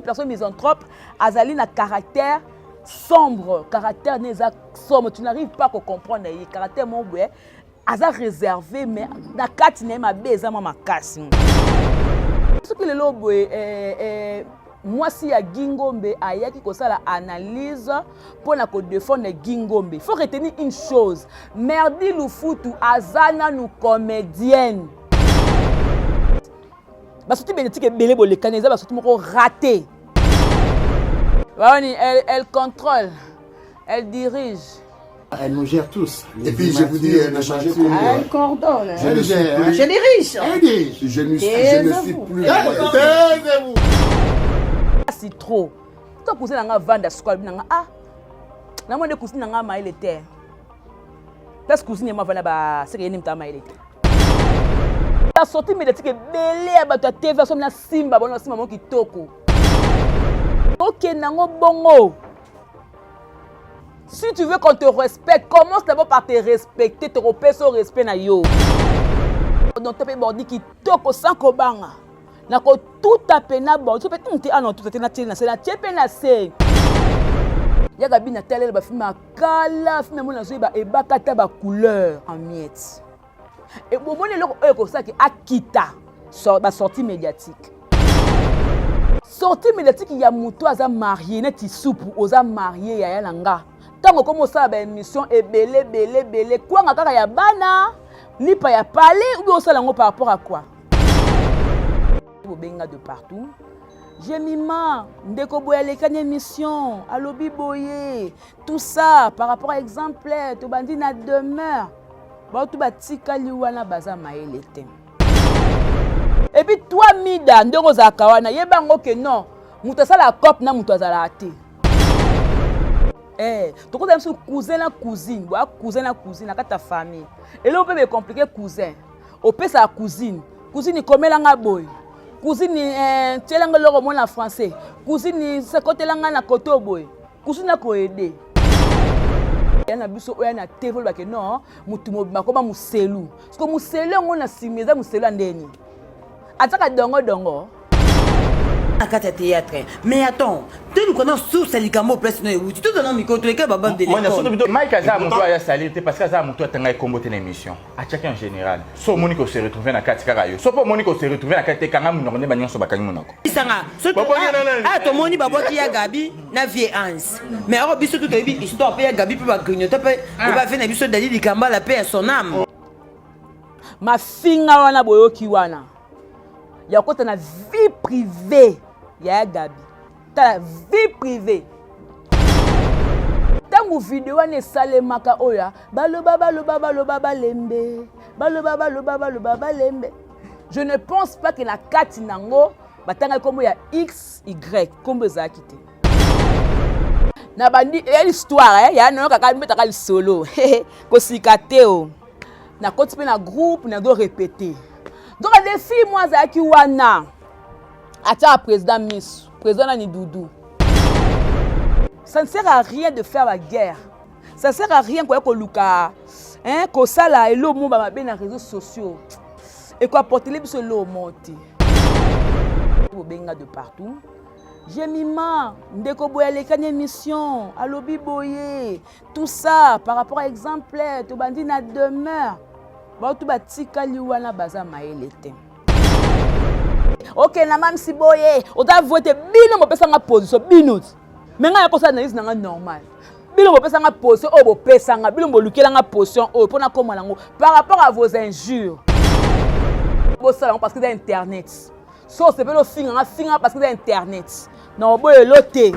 personne misanthrope, Azali na caractère sombre, caractère sombre, tu n'arrives pas à comprendre le caractère mon boy, Aza réservé mais na kati na ma beza ma casse. Ce que le lobo moi si ya Gingombe ayaki ko ça la analyse pour na ko défendre Gingombe. Il faut retenir une chose, Merdi Lufutu Azana nous comédienne. Parce que bénétique belé bolé kaneza parce que moko raté. Elle contrôle, elle dirige. Elle nous gère tous. Et puis je vous dis, elle n'a changé pour moi. Elle coordonne. Je dirige. Elle dirige. Je ne suis plus. Taisez-vous. C'est trop. Toi cousin nanga vanda squad nanga ah. Na mo de cousin nanga ma il était. Parce que cousin ma vanda ba c'est que ni mta ma il était. La sortie médiatique belé ba ta TV som na simba bon simba mo kitoko. OK nango bongo. Si tu veux qu'on te respecte, commence d'abord par te respecter, te repérer son respect na yo. Donc tu peux bordi qui toko sans kobanga. Nako tout tapé na bon, tu peux tout ah non tout na tina c'est la tiepe na c'est. Ya gabi na télé ba film kala, film mo na zo ba e bakata ba couleur en miettes. Et bon mon le ko ça qui akita sort ba sortie médiatique. Sortie médiatique ya muto aza marié neti soupe oza marié ya nanga. Tant comme ça ba émission et belé quoi ngaka ya bana ni pa ya parler ou bien ça lango par rapport à quoi? Benga de partout. J'ai mis ma ndeko boya les kanye émission alobi boye tout ça par rapport à exemplaire to bandi na demeure. Ba tout ba tikali wana baza maele tem. Et puis toi mida ndeko za kawana yebango que non muto sala cop na muto azala te. Tu connais ce cousin la cousine, cousin la cousine, à ta famille. Et là on peut me compliquer cousin. On peut sa cousine. Cousine comme la boy. Cousine tu l'as le roman en français. Cousine c'est côté la na koto boy. Cousine a ko aider. Il y a biso oya na TV ba que non, mutu mo ba ko ba muselu. Parce que muselu on a simeza muselu andeni. Ataka dongo. À quatre théâtre. Mais attends, tu nous connais sous Salikamo presque nous. Tu te donnes un micro, tu es capable de l'école. Mike Aza mon toit a salé parce que Aza mon toit tanga combo ten émission. À chacun en général. So Monique se retrouver na kati karayo. So pas Monique se retrouver na kati kanga mon ne banyan so bakani monako. Isanga. Ah ton moni babo qui a Gabi na vie Hans. Mais alors biso tout est histoire pa Gabi peut ba grignoter pa va faire na biso Dali Likamba la paix à son âme. Ma finga wana boyoki wana. Ya kota na vie privée. Ya Gabi. Ta vie privée. Tango vidéo ne salemaka oya, baloba lembe. Baloba lembe. Je ne pense pas que na kati nango batanga comme ya X Y comme za kité. Na bandi et l'histoire ya no kaka metaka solo. Ko sikateo. Na koti pe na groupe na do répéter. Donc les filles moi za ki wana. Atia président Miss, président Nani Doudou. Ça ne sert à rien de faire la guerre. Ça ne sert à rien quoi luka, hein, ko sala et l'eau mon ba ben les réseaux sociaux. Et quoi porter les biso l'eau monter. Benga de partout. J'ai mis ma ndeko boya les kanye émission, alobi boye, tout ça par rapport à exemplaire, to bandi na demeure. Ba tout ba tikali wana baza maele tem. OK na mam si boye o ta voter bino mo pesa nga position bino mais nga ko sa analyse na normal bino mo pesa nga position o bo pesa nga bino mo lukela nga position o pona koma nango par rapport à vos injures bo sala parce que dans internet so c'est pas le finga parce que dans internet non boye loté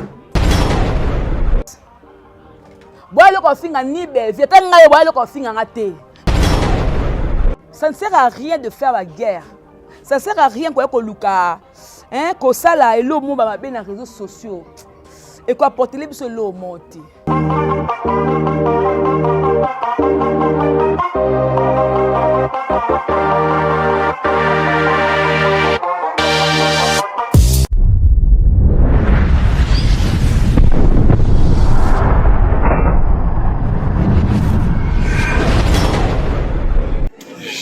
boye le ko finga ni be vieta nga boye le ko finga nga te. Ça ne sert à rien de faire la guerre. Ça sert à rien quoi luka, hein, ko sala et l'eau mon ba ben les réseaux sociaux. Et quoi porter les biso l'eau monter.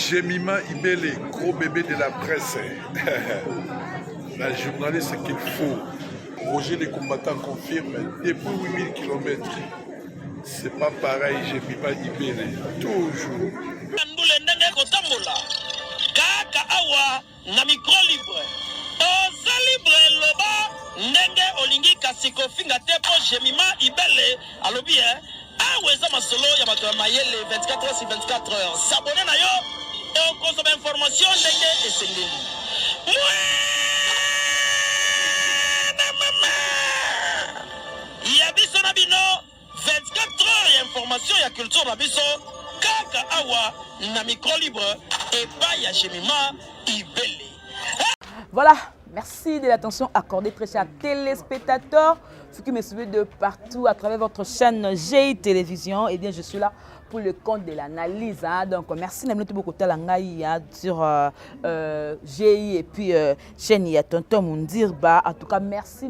Jemima Ibele, gros bébé de la presse. La journaliste qu'il faut. Roger les combattants confirme, depuis 8000 km, c'est pas pareil, je ne peux pas y pérer. Toujours. Kaka awa na micro libre. Oza libre loba ndenge olingi kasiko finga tepo jemima ibele alobi aweza masolo ya bato ya mayele 24 heures sur 24 heures. S'abonner na yo okozoma information ndenge esengeli. Ya biso na bino 24 heures ya information ya culture na biso kaka awa na micro libre et pas ya jemima ibele. Voilà, merci de l'attention accordée, très chers téléspectateurs, ceux qui me suivent de partout à travers votre chaîne GI Télévision. Et bien, je suis là pour le compte de l'analyse. Hein. Donc, merci de beaucoup sur GI et puis chaîne Tonton Moundirba. En tout cas, merci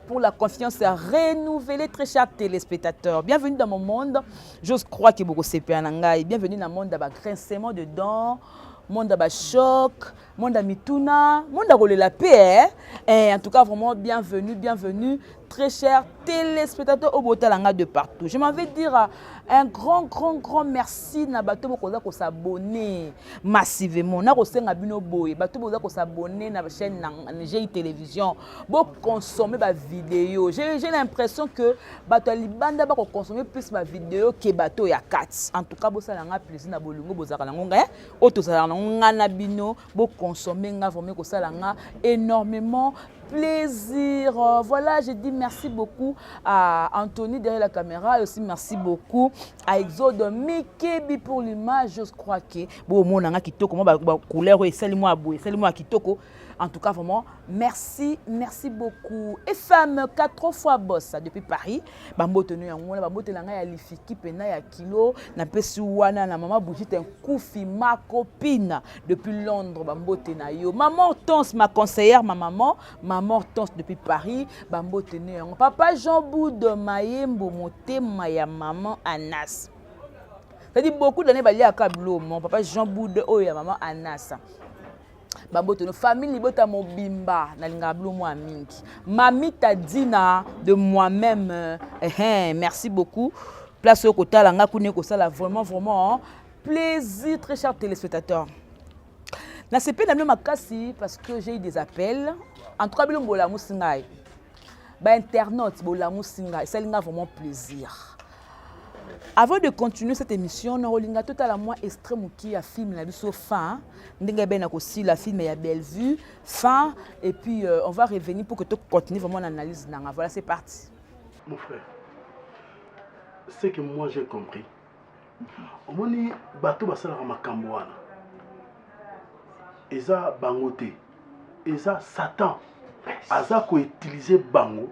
pour la confiance renouvelée, très chers téléspectateurs. Bienvenue dans mon monde. J'ose croire que beaucoup c'est bienvenue dans le monde d'un grincement de dents. Monde à choc, monde à mituna, monde à la paix. Et en tout cas, vraiment bienvenue, très chers téléspectateurs au Botalanga de partout. Je m'en vais dire un grand merci na bato bokoza ko s'abonner massivement. Na ko senga bino boye, bato bokoza ko s'abonner na chaîne GI Télévision, bo consommer ba vidéo. J'ai l'impression que bato libanda ba ko consommer plus ma vidéo que bato ya kat. En tout cas, bo salanga plaisir na bolungo bozaka ngonga auto salanga ngana bino bo consommer nga vraiment ko salanga énormément plaisir. Voilà, je dis merci beaucoup à Anthony derrière la caméra et aussi merci beaucoup à Exode Mekebi pour l'image. Je crois que bon mon anga kitoko moi couleur et celle moi kitoko. En tout cas vraiment merci beaucoup. Et femme 4 fois boss depuis Paris. Bambotenu yango na bambotelanga ya lifiki pena ya kilo na pesi wana na maman Brigitte un koufi ma copine depuis Londres bambotena yo. Maman Hortense ma conseillère maman Hortense depuis Paris bambotenu yango. Papa Jean Boud Mayembo motema ya maman Anas. Ça dit beaucoup d'années bali akablo mon papa Jean Boud oya maman Anas. Bamboto, famille libota mobimba na lingablo moi mingi. Mami Tadina de moi-même. Merci beaucoup. Place au côté langa kune ko sala vraiment plaisir très chers téléspectateurs. Na CP na makasi parce que j'ai eu des appels. En tout cas bilombo la musinga. Ba internaute bola musinga, ça linga vraiment plaisir. Avant de continuer cette émission, nous avons totalement extrême qui a filmé la vidéo fin. Nous avons aussi la film et belle vue fin et puis on va revenir pour que tu continues vraiment l'analyse. Voilà, c'est parti. Mon frère, c'est que moi j'ai compris. Au moment où bateau basala makamboana, eza bangote, eza Satan, aza ko utiliser bango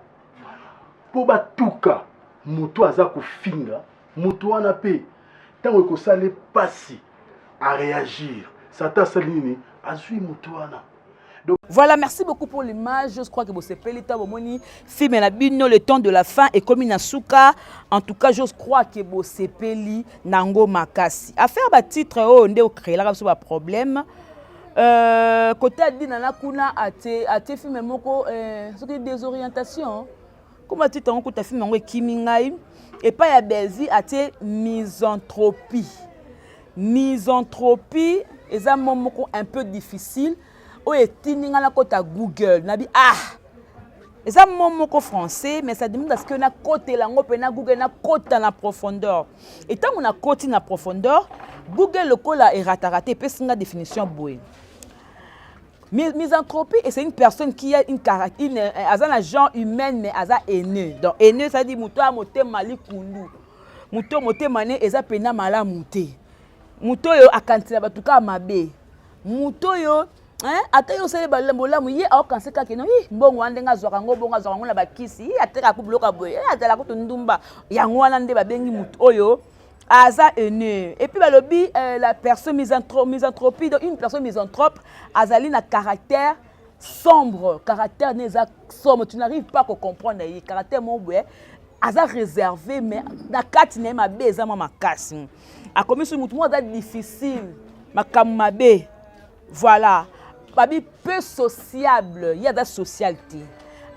pour batuka muto aza ko finga. Moutouana pe, tant que ça n'est pas si à réagir. Satan Salini a suivi Moutouana. Voilà, merci beaucoup pour l'image. Je crois que vous savez l'état au moni film la bino le temps de la fin et comme Nasuka. En tout cas, je crois que vous savez nango makasi. Affaire ba titre oh ndé créer là pas problème. Côté dit nana kuna ate film moko ce qui désorientation. Comment tu t'en compte film ngo kimingai. Et pas ya Belzi a été misanthropie. Misanthropie, c'est un moment un peu difficile. Ou est tininga la côte à Google. Nabi c'est un moment français, mais ça demande à ce que na côté la ngope na Google na côte na profondeur. Et tant on a côté na profondeur, Google le cola est raté. Peut une définition boue. Misanthropie, c'est une personne qui a une caractère, un genre humain, mais un haineux. Donc, haineux, ça dit muto moté mali kundu. Muto moté mané, eza pena mala muté. Muto yo akantila batuka mabe. Muto yo, ata yo sele balambola mu ye au kanse ka keno, mbongo ande nga zwaka ngo bonga zwaka ngo na bakisi, ateka ku bloka boye, atela ku ndumba. Yango wana nde babengi muto oyo. Aza haineux. Et puis balobi la personne misanthropie, donc une personne misanthrope, azali na caractère sombre, caractère neza sombre, tu n'arrives pas à comprendre le caractère mon boye, aza réservé mais na kati na ma beza ma makasi. A commis sur mutu mo difficile, makamabe. Voilà. Babi peu sociable, il y a de la socialité.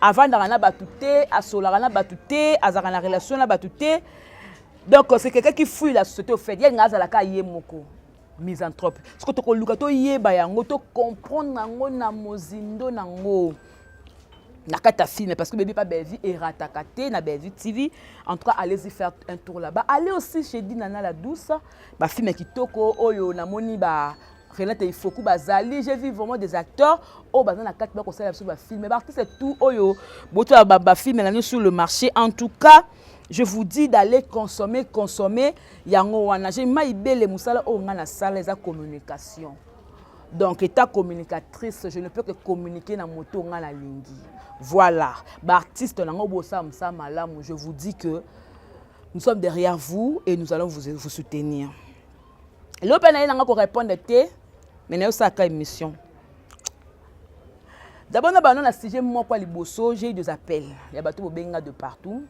avant d'arana batouté, à solarana batouté, à zarana relation na batouté. Donc c'est quelqu'un qui fuit la société au fait. Il y a une azalaka yemoko misanthrope. Ce que tu as to yeba yango to comprendre nango na mozindo nango. Na kata film parce que bébé pas belle et ratakate na belle TV. En tout cas allez-y faire un tour là-bas. Allez aussi chez Dinana la douce. Ba film kitoko oyo na moni ba Renate Ifoku bazali, j'ai vu vraiment des acteurs au bazan na kati ba ko sala sur ba film. Mais artiste c'est tout oyo boto ba film na sur le marché. En tout cas, je vous dis d'aller consommer yango wana. J'ai maïbele musala o ngana sala za communication. Donc état communicatrice, je ne peux que communiquer na moto ngana lingi. Voilà, bah artiste nango bossa msa malamu, je vous dis que nous sommes derrière vous et nous allons vous soutenir. L'open na nga ko répondre té mais na ça ka émission. D'abord na banon na sujet moi kwa liboso, j'ai eu des appels. Il y a bateau benga de partout.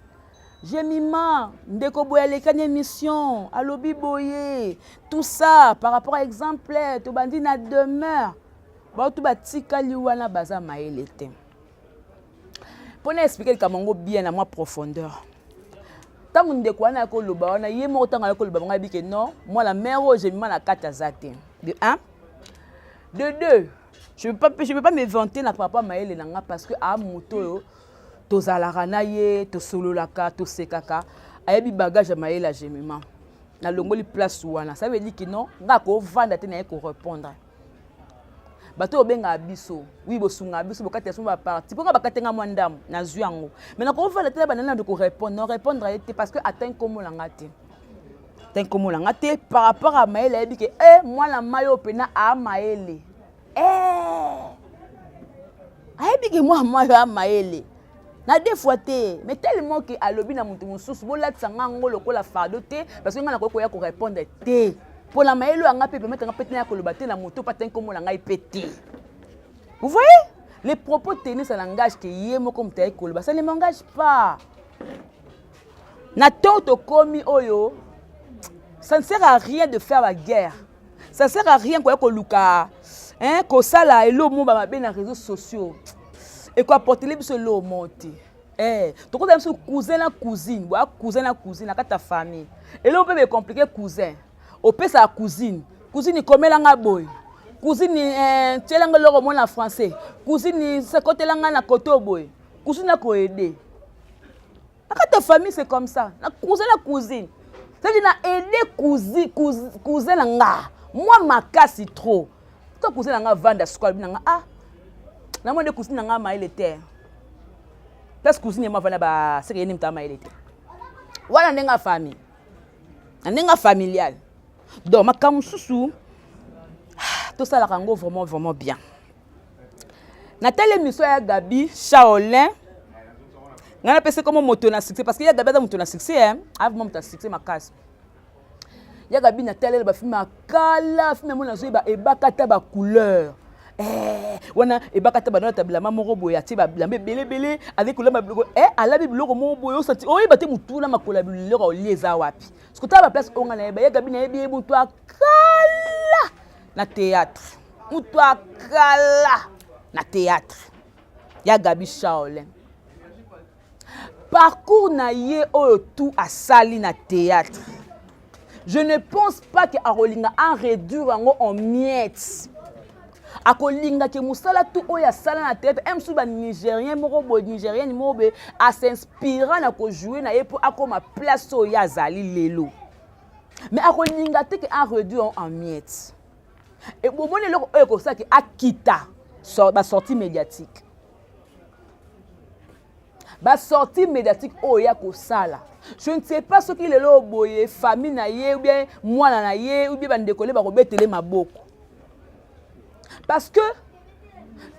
J'ai mima ndeko boyale kanye émission, alobi boye, tout ça par rapport à exemple to bandi na demeure. Ba tout batika liwana baza maele té. Pour expliquer le Kamongo bien à moi profondeur. Tant que ndeko wana ko loba wana yé mo tanga ko loba nga bi que non, moi la mère j'ai mis na kata zate. De 1. De 2. Je peux pas me vanter na papa maele nanga parce que a moto to zalarana ye, to sololaka, to sekaka, ayebi bagage maele gemima. Na longoli place wana, ça veut dire que non, nga ko vanda te na ko répondre. Bato benga abiso oui bosunga abiso bokati aso ba parti ponga bakatenga mwandam na zuango mais na ko fa la tele banana de ko répondre non répondre était parce que atteint comme langate par rapport à maele ebi que moi la mayo pena a maele ebi que moi mayo a maele na deux fois te mais tellement que alobi na mutu mususu bola tsanga ngolo ko la fardo te parce que nga na ko ya ko répondre te. Pour la maïlo, on a pu permettre de la moto, pas comme on a pété. Vous voyez? Les propos tenus, ça langage qui est comme tel, ça ne m'engage pas. Nato komi oyo, ça ne sert à rien de faire la guerre. Ça ne sert à rien que luka, hein, que ça là et l'eau mon ba bien les réseaux sociaux. Et quoi porter les biso l'eau monter. Tu connais même cousin la cousine, la ta famille. Et là on peut me compliquer cousin. Au père sa cousine comme langa boy cousine tchelanga loro mona français cousine c'est côté langa na côté boy cousine na ko aider ta famille c'est comme ça na cousine ça dit na aider cousin langa moi makasi trop to cousin langa vanda squad nanga na mo de cousine langa ma ile terre parce cousine ma vanda ba c'est yeni mta ma ile terre wala ndenga famille ndenga familial. Donc, ma kamususu, tout ça, la rango vraiment bien. Nathalie émission ya Gabi Shaolin. On a pensé comment moto na succès parce qu'il y a Gabi dans moto na succès hein. Avant moto na succès ma casse. Il y a Gabi Nathalie ba film kala, film mo na zo ba ebakata ba couleur. Wana ebakata ba na tabla mama robo ya ti ba blambe belé avec couleur ma bloko ala bi bloko mo boyo sati oyi ba te mutu na makola biloko lieza wapi. Ce que tu as la place on a ya Gabi na ebi mutu kala na théâtre. Mutu kala na théâtre. Ya Gabi Shaolin. Parcours na ye oyo tout a sali na théâtre. Je ne pense pas que Arolinga a réduit en miettes. Akolinga ke musala tout oya sala na théâtre même sous ba nigérien morobo nigérien mobe a s'inspirer na ko jouer na ye pour akoma place oya zali lelo. Mais Akolinga te ke a réduit en miettes. Et bon mon eloko oyo ko ça que akita ba sortie médiatique. Ba sortie médiatique oya ko sala. Je ne sais pas ce qu'il est là boye famille na ye ou bien moi na ye ou bien ba ndekole ba ko betele maboko. Parce que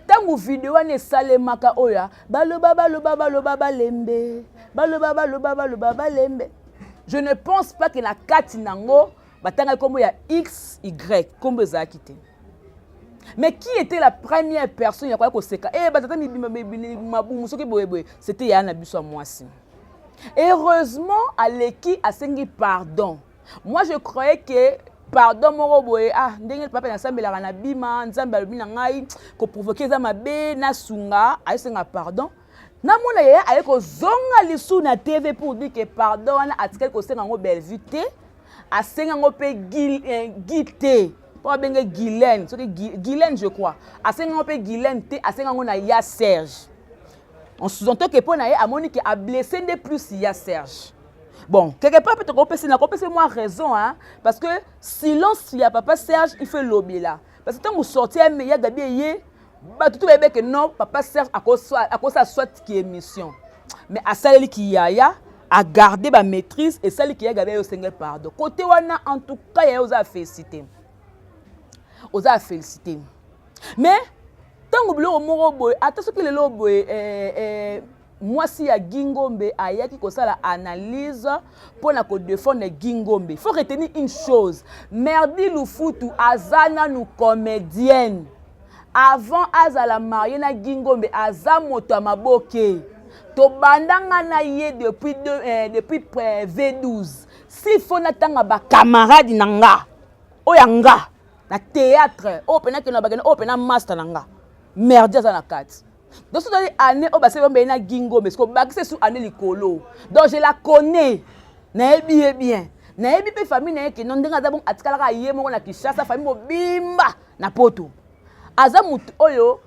tant que vidéo ne salemaka oya baloba lembe je ne pense pas que la kati nango batanga comme il y a x y comme ça quitté. Mais qui était la première personne ya ko seka batata mabumu soki boyeboy c'était Yana Biso Mwasi. Heureusement Aleki a sengi pardon. Moi je croyais que pardon mon boye ndenge papa na sambela na bima nzambe alobina ngai ko provoquer za mabe na sunga asenga pardon namona yaya aye kozonga lisu na TV pour dire que pardon wana atikali kosenga ngo Bellevue te asenga ngo pe Guité pour benga Guylaine soki Guylaine je crois asenga ngo pe Guylaine te asenga ngo na ya Serge on sous-entend que pour na ye amoni que a blessé de plus ya Serge. Bon, quelque part peut-être qu'on peut moi raison hein parce que silence il y a papa Serge il fait lobby là parce que tant vous sortez mais il y a Gabi yé bah tout bébé que non papa Serge à cause ça soit qui émission mais à celle qui y a à garder ma maîtrise et celle qui y a Gabi au Seigneur pardon côté wana en tout cas il y a aux féliciter mais tant que le mot boy attention que le loboy moi si ya Gingombe ayaki ko sala analyse pour na ko défendre Gingombe. Il faut retenir une chose, Merdi Lufutu azana nous comédienne. Avant azala marié na Gingombe aza moto maboke. To bandanga na ye depuis V12. Si faut na tanga ba camarade nanga. Oyanga na théâtre, opena que na bagana opena master nanga. Merdi azana kati. Donc, cette année, on va se faire un gingo, mais ce qu'on va faire sur année likolo. Donc, je la connais. Naebi bien. Naebi pe famille na ke non denga zabon atikala ye mo na Kishasa famille mo bimba na poto. Azamut oyo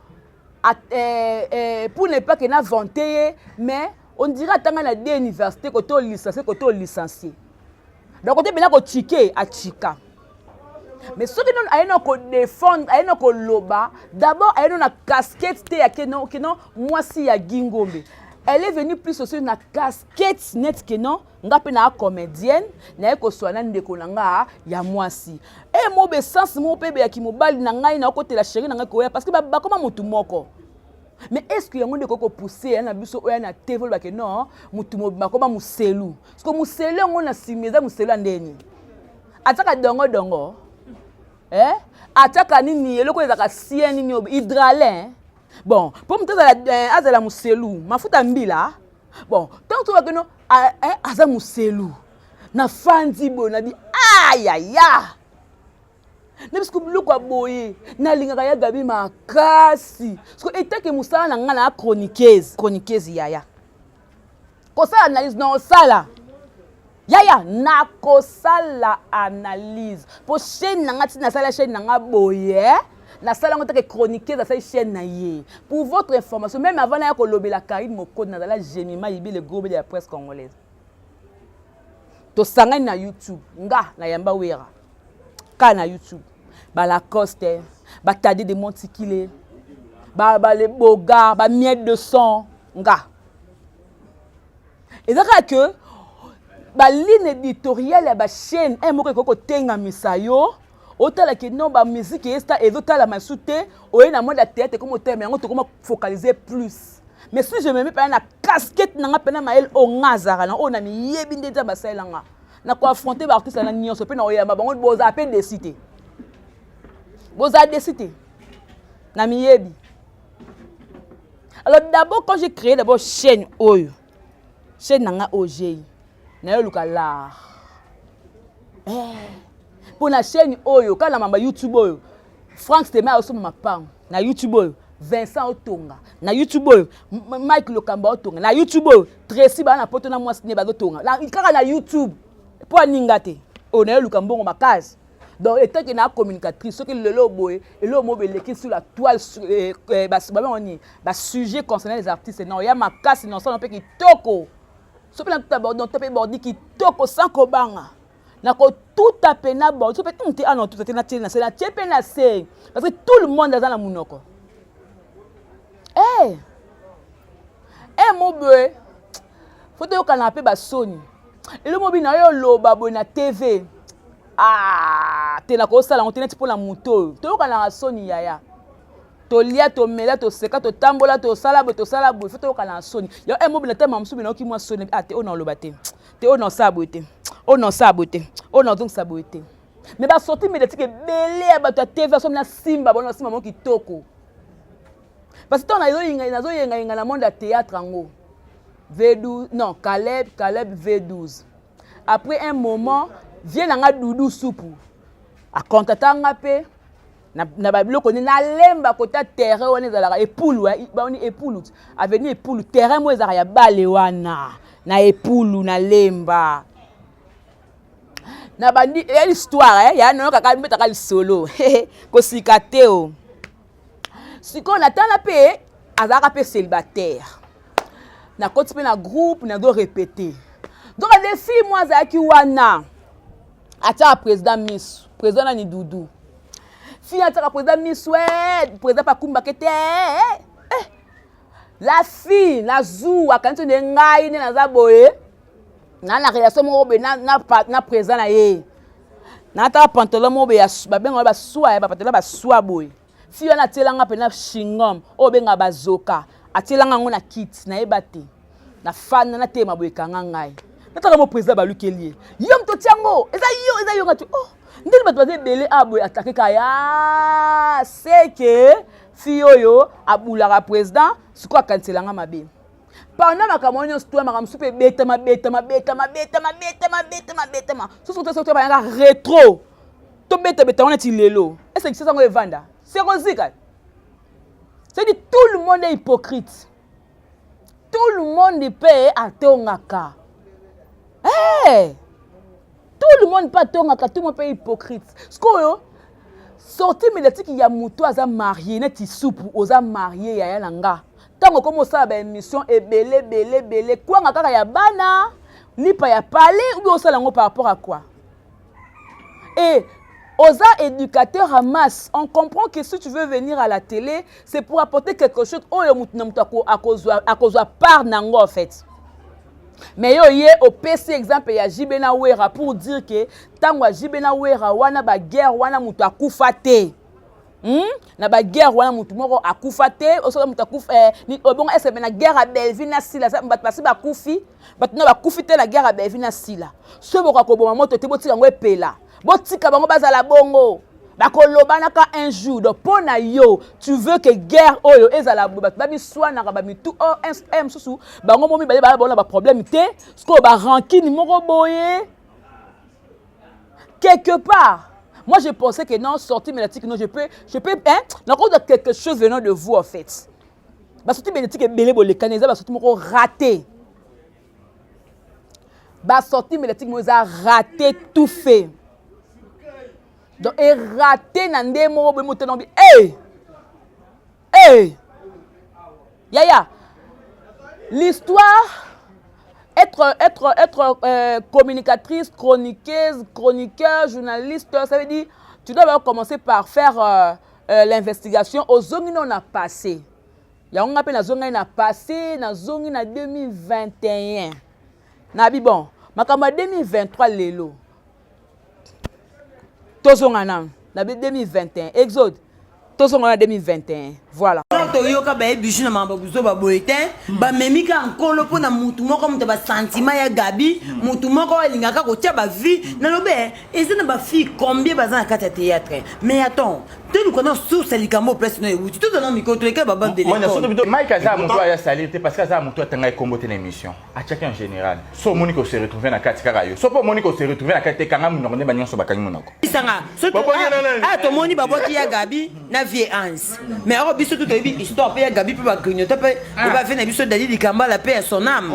pour ne pas que na vanter mais on dirait tanga na des universités koto licencié. Donc côté bena ko chike a chika. Mais ceux qui n'ont rien à défendre, rien à loba, d'abord elle a une casquette que non, moi si ya Gingombe. Elle est venue plus aussi une casquette net que non, nga pe na comédienne, na ko soana ndeko nanga ya moi si. Et mo be sens mo pe be ya ki mobali na ngai na côté la chérie nanga ko parce que ba comme mutu moko. Mais est-ce que yango ndeko ko pousser na biso oya na TV ba que non, mutu mo ba comme muselu. Parce que muselu ngo na simeza muselu andeni. Ataka dongo. Ataka nini eloko ezaka sien nini hydralin bon pour mtoza azala muselu mafuta mbila bon tant to bakeno aza muselu na fandi bo na bi ayaya na bisku biloko aboye na lingaka ya Gabi makasi parce que etake musala na ngana chroniqueuse yaya ko ça analyse non sala Yaya, nako sala analyse. Pour chaîne nanga ti na sala chaîne nanga boye, na sala ngota ke chroniquer za sa chaîne na ye. Pour votre information, même avant na ko lobi la Karine Moko na la Gemima yibi le groupe de la presse congolaise. To sanga na YouTube, nga na yamba wera. Ka na YouTube. Ba la Coste, ba Tade de Montikile, ba les Boga, ba miette de son, nga. Et ça que ba ligne éditoriale ya ba chaîne un moko ko tenga misayo otala ke non ba musique esta ezotala masute oye na monde théâtre comme thème yango to comment focaliser plus mais si je me mets pas na casquette nanga pena mael o ngazara na ona mi yebi ndeta ba sailanga na ko affronter ba artiste na nyonso pe na oyamba bango boza appel de cité na mi yebi. Alors d'abord quand j'ai créé d'abord chaîne nanga OG na yo luka l'art pour la chaîne oyo quand la mamba YouTube oyo Frank Stema aussi mama pam na YouTube oyo Vincent Otonga na YouTube oyo Mike Lokamba Otonga na YouTube oyo Tracy ba na poto na mwasi ne bazo tonga la ikaka na YouTube pour ningate o na yo luka mbongo makasi donc étant que na communicatrice ce que le loboy et le mot beleki sur la toile ba sujet concernant les artistes non ya makasi non ça on peut ki toko so pe na tout abord donc pe bordi ki toko sans kobanga na ko tout tapé na bord so pe tout non tout na tiena c'est la tiepe na c'est parce que tout le monde dans la munoko mo be faut te canapé ba soni et le mobi na yo loba bo na TV te na ko sala on tenait pour la moto to kana soni yaya to lia to mela to seka to tambola to sala bo faut to kana soni yo mobi na tema msubi na ki mo soni te on loba te on saboté on saboté on donc saboté mais ba sorti médiatique belé ba to TV so na simba bon simba mo ki toko parce que on a yenga na monde de théâtre ango V12 non Caleb V12 après un moment vient nga Doudou Soupou a contactanga pe na babiloko ni nalemba kota terrain wana ezalaka epulu baoni epulu avenue epulu terrain mo ezalaka ya bale wana na epulu nalemba na bandi ya l'histoire ya nono kaka mbetaka lisolo kosika te o siko natana pe azalaka pe célibataire na koti pe na groupe na do répéter donc les filles moi azalaki wana atia président Miss président na ni Doudou fille atia président Miss ouais président pa kumba kete la fille na zou akanto de ngai ne na za boye na relation mo be na président na ye na ta pantalon mo be ya ba benga ba soa ba pantalon ba soa boye fille na telanga pe na chingom o benga bazoka atelanga ngo na kit na ebate na fan na tema boye kanga ngai nataka mo président ba lukelie yom to tiango eza yo ngatu oh ndeli bato baze belé aboye attaquer kaya c'est que fille oyo abulaka président siko akantelanga mabe pendant makambo nyonso to makambo supe betama so ba rétro to beta on est lelo est-ce que c'est ça ngo evanda c'est rosika c'est dit tout le monde est hypocrite tout le monde peut atongaka tout le monde peut atongaka tout le monde peut hypocrite skoyo sorti médiatique ya muto aza marié neti soupe oza marié ya nanga tango comme ça ba émission belé quoi ngaka ya bana lipa ya parler ou ça lango par rapport à quoi et oza éducateur à masse on comprend que si tu veux venir à la télé c'est pour apporter quelque chose oyo mutu na mutu akozwa part nango en fait mais yo yé au PC exemple ya Jibena Wera pour dire que tango Jibena Wera wana ba guerre wana mutu akufa te na ba guerre wana mutu moko akufa te osola mutu akufa ni obonga ese na guerre à Belvin na Sila bat pasi ba kufi bat na ba kufi te la guerre à Belvin na Sila so boka ko boma moto te botika ngo epela botika bango bazala bongo bakoloba ka un jour donc pona yo tu veux que guerre oyo ezala bat babi swana ka ba mitu o m susu bango momi bale ba bona ba problème te sko ba rancune moko boye quelque part. Moi, je pensais que non, sortie médiatique, non, je peux, dans cause de quelque chose venant de vous, en fait. Ma sortie médiatique est belé pour les canadiens, ma sortie m'a raté. Ma sortie médiatique m'a raté tout fait. Donc, et raté, nandé, moi, je me dis, hey, Yaya, l'histoire. Être communicatrice, chroniqueur, journaliste, ça veut dire tu dois commencer par faire l'investigation aux zones on a passé. Il y a un appel na zone on a passé na zone na 2021. Na bi bon, makamba 2023 lelo. Tozonga na 2021. Exode tozonga na 2021. Voilà. Toyoka ba ebishi na mamba buzo ba boyete ba memika nkolo pona mutu moko mutu ba sentiment ya Gabi mutu moko alingaka ko tia ba vie na lobe ezana ba fille combien bazana kata théâtre mais attends tu nous connais source likambo place no euti tout dans miko to eka baba de l'école Mike aza mutu ya salir te parce que aza mutu atanga kombote na émission a chacun en général so Monique se retrouver na kati kaka yo so po Monique se retrouver na kati kanga mu ngone ba nyonso bakani munako isanga so to moni baboti ya Gabi na vie Hans mais aro biso tout histoire pe ya Gabi pe ba grignoter pe ba fait na biso dali likamba la paix à son âme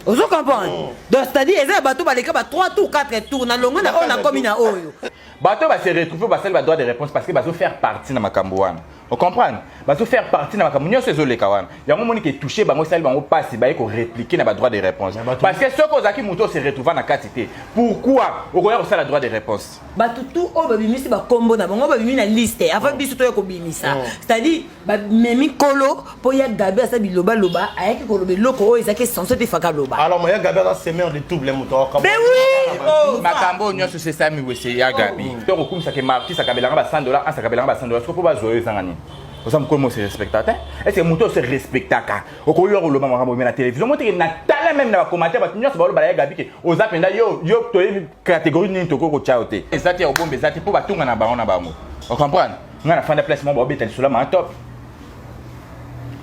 ozo comprendre donc c'est-à-dire eza bato ba leka ba 3 tours 4 tours na longa na on a comme na oyo bato ba se retrouver ba sel ba droit de réponse parce que ba zo faire partie na makambo wana on comprend ba zo faire partie na makambo nyonso ezo leka wana yango moni ke toucher bango sel bango passe ba ko répliquer na ba droit de réponse parce que ce que zaki muto se retrouver na quantité pourquoi o koya ko sala droit de réponse bato tout o ba bimisi ba kombo na bango ba bimi na liste avant biso to ko bimisa c'est-à-dire ba memi kolo po ya Gabi asa biloba loba ayaki ko lobe loko o ezaki censé te faka loba alors moi ya Gabi a semé de double muto comme mais oui makambo nyonso c'est ça mi wese ya Gabi to ko kumisa ke marti sakabelanga ba $100 an sakabelanga ba $100 ko po ba zoyo zangani osam ko mo se respectata est-ce que muto se respectaka o ko yo lo ba makambo na télévision mo te na tala même na commentaire ba nyonso ba lo ba ya Gabi ke ozapenda yo to catégorie ni to ko chaote ezati o bombe ezati po ba tunga na bango na bango on comprend ngana fanda place mo ba obeta lisula ma top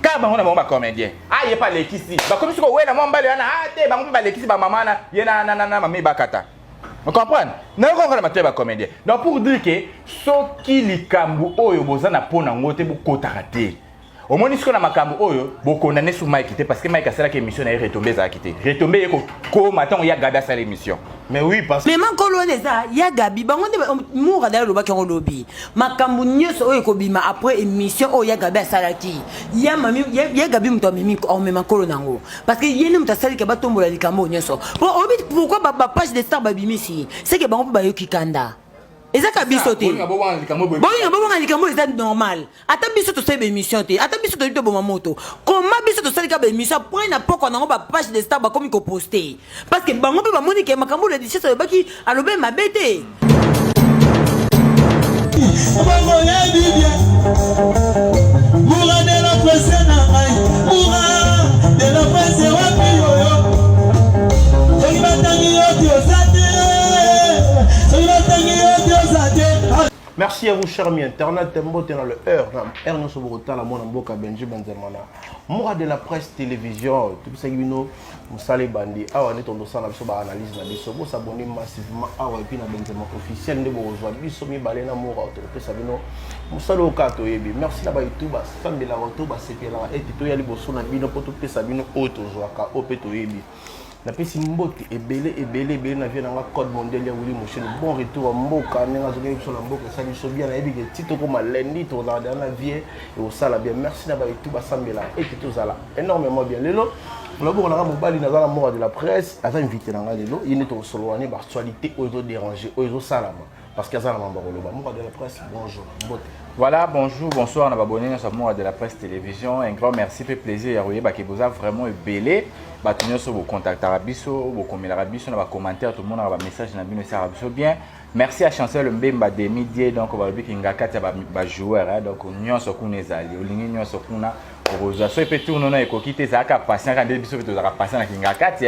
ka bango na bango ba comédien aye pa lekisi ba comme si ko wena mo mbale na ate bango ba lekisi ba mama na ye na mami bakata Vous comprenez? Nous avons fait des comédiens. Donc pour dire que ce qui est kambu oyo bozana pona ngote bu kotarate. Au moins ce qu'on a makambu oyo bo condamné sur Mike parce que Mike a cela qui émission est retombé ça quitté. Retombé ko matin ya Gabi à sa l'émission. Mais oui parce que mais man koloneza ya Gabi bango de moura dalo ba kango lobi. Makambu nyoso oyo ko bima après émission oyo ya Gabi à salaki. Ya mami ya Gabi mto mimi on me makolo nango parce que yene mta sali ke ba tombola likambo nyoso. Pourquoi ba page de star ba bimisi? C'est que bango ba yo kikanda. Ezaka biso te. Bonga bonga likambo eza normal. Ata biso to sebe émission te. Ata biso to lito boma moto. Comment biso to salika ba émission point na poko nango ba page de star ba komi ko poster. Parce que bango pe ba moni ke makambo le diche so baki alobe mabete. Bango ya bibia. Moura de la presse na ngai. Moura de la presse wa piyo. Soki batangi yo ti osate. Merci à vous, chers amis internet. Tembo dans le heure. Nous sommes au temps la mon amboka Benji Benzemana. Moura de la presse télévision. Tout ça qui nous salé bandi. Ah on est tombé sur la analyse la biso. Vous s'abonner massivement. Ah et puis na Benzema officiel de Borozwa. Biso mi balena Moura. Tout ça bino. Musalo okato yebi. Merci na ba YouTube. Sambe la roto ba sepela. Et tout ya liboso na bino pour tout ça bino auto zoaka opeto yebi. La pesi mbote ebele na vie na code mondial ya Willy Mouchel bon retour à mboka nenga zoke sur la mboka ça biso bien na ebi ke tito ko malendi to dans la vie et au sala bien merci na ba tout basambela et tout ça là énormément bien lelo la boka na mobali na la mort de la presse asa invité na lelo il est au solo ani ba actualité ozo déranger ozo salama parce que ça na mambaro le mort de la presse bonjour mbote. Voilà, bonjour, bonsoir, on a abonné à Moura de la presse télévision. Un grand merci, fait plaisir. Yarouye, qui vous a vraiment belé. Batunyo sur vos contacts arabiso, vos commentaires, vos commentaires, tout le monde a un message dans le arabiso bien. Merci à Chancel Mbemba de midi, donc on va dire qu'il y a un joueur, donc on a un ezali, on a un so peut tout non quitter ça ka patient quand biso to za patient na kingakati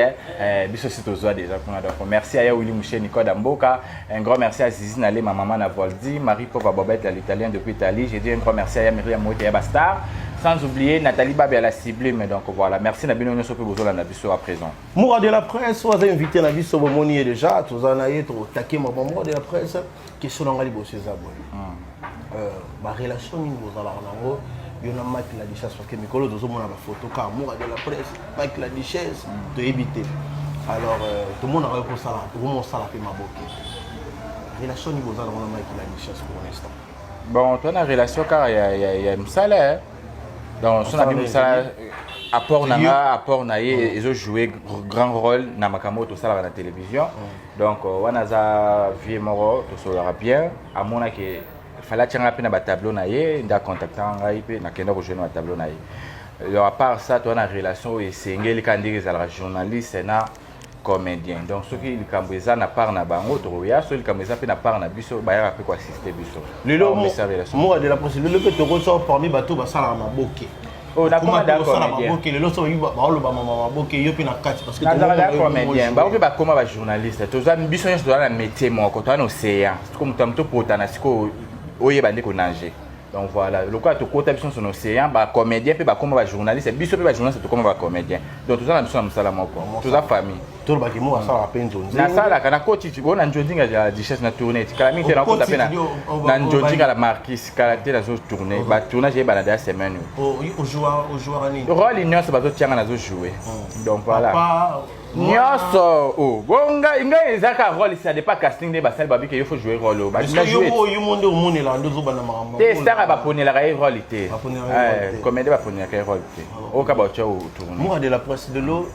biso si to zo déjà donc merci à Willy Mouchel Nicole Damboka, un grand merci à Zizi Nalé ma maman na Voldi, Marie Pova Bobette l'italien depuis Italie, j'ai dit un grand merci à Myriam Moté et Bastar, sans oublier Nathalie Babi à la ciblée mais donc voilà merci na bino nyonso pe bozo na biso à présent. Moura de la presse vous avez invité na biso bomoni déjà tous en ayé to taquer ma Moura de la presse question na ngali bosse za boy ba relation ni bozo la nango. Il y a Mike la Duchesse parce que Mikolo doit montrer la photo car Moura de la presse Mike la Duchesse de éviter alors tout le monde a répondu ça là tout le monde ça là fait ma boque relation niveau ça dans Mike la Duchesse pour l'instant bon toi la relation car il y a un salaire donc son ami ça apport naie ils ont joué grand rôle dans Makamoto ça là dans la télévision donc on a ça vie moro tout ça l'aura bien à mon avis fallait tirer un tableau naie nda contacter ngai pe na kenda rejoindre tableau naie alors à part ça toi na relation et c'est ngeli kandiri za la journaliste na comédien donc ce qui kambreza na part na bango to ya so kambreza pe na part na biso ba ya pe ko assister biso lelo moi de la procédure le pe to ko so parmi bato ba sala na boke oh d'accord d'accord boke lelo so ba lo ba mama boke yo pe na kati parce que tout le monde comédien ba pe ba koma ba journaliste to za biso nyonso to na métier moko to na océan comme tamto potana siko oye bande ko nager donc voilà le quoi to kota biso sur l'océan ba comédien pe ba comme ba journaliste biso pe ba journaliste to comme ba comédien donc tout ça na biso na musala moko tout ça famille tout ba ki mo asala penzo na sala kana coach tu bona njodinga ya Duchesse na tournée kala mingi na kota pe na njodinga la marquise kala te na zo tourner ba tournage e ba na da semaine au joueur ani rôle union se ba zo tianga na zo jouer donc voilà Nyoso oh bonga inga ezaka rôle ça dépend casting de basal babi que il faut jouer rôle ba parce que yo monde au monde là ndozo bana mama te star ba ponela ka rôle té comédie ba ponela ka rôle té o ka ba tchao tourner moi de la presse de l'eau